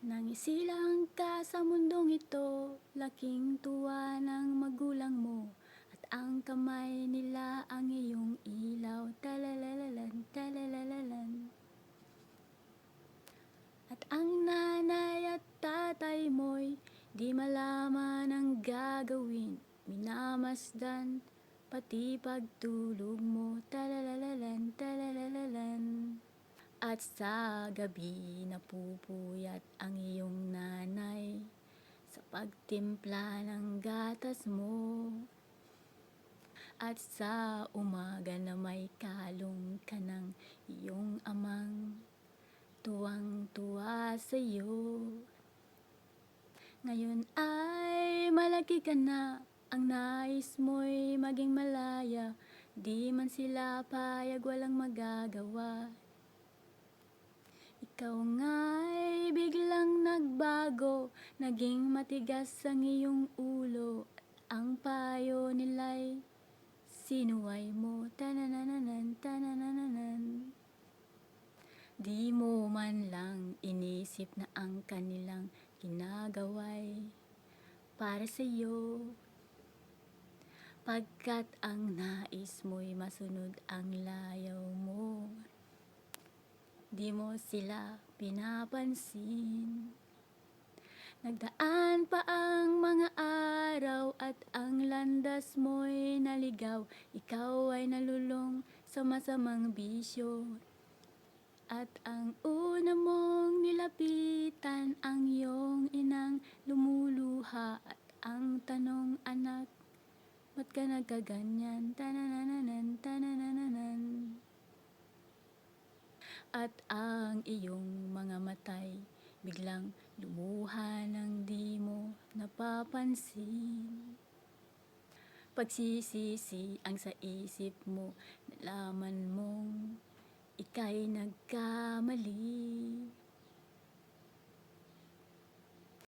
Nangisilang ka sa mundong ito, laking tuwa ng magulang mo, at ang kamay nila ang iyong ilaw, talalalalan, talalalalan. At ang nanay at tatay mo'y di malaman ang gagawin, minamasdan pati pagtulog mo, talalalalan, talalalalan. At sa gabi napupuyat ang iyong nanay sa pagtimpla ng gatas mo. At sa umaga na may kalong ka ng iyong amang tuwang-tuwa sa'yo. Ngayon ay malaki ka na, ang nais mo'y maging malaya, di man sila payag, walang magagawa. Ikaw nga'y biglang nagbago, naging matigas ang iyong ulo, at ang payo nila'y sinuway mo, tananananan, tananananan. Di mo man lang inisip na ang kanilang ginagawa'y para sa'yo, pagkat ang nais mo'y masunod ang layaw mo. Di mo sila pinapansin. Nagdaan pa ang mga araw at ang landas mo'y naligaw. Ikaw ay nalulong sa masamang bisyo, at ang una mong nilapitan ang iyong inang lumuluha. At ang tanong, anak, ba't ka nagkaganyan? Tananananan, tananananan. At ang iyong mga matay biglang lumuha nang di mo napapansin. Pagsisisi ang sa isip mo, nalaman mong ika'y nagkamali.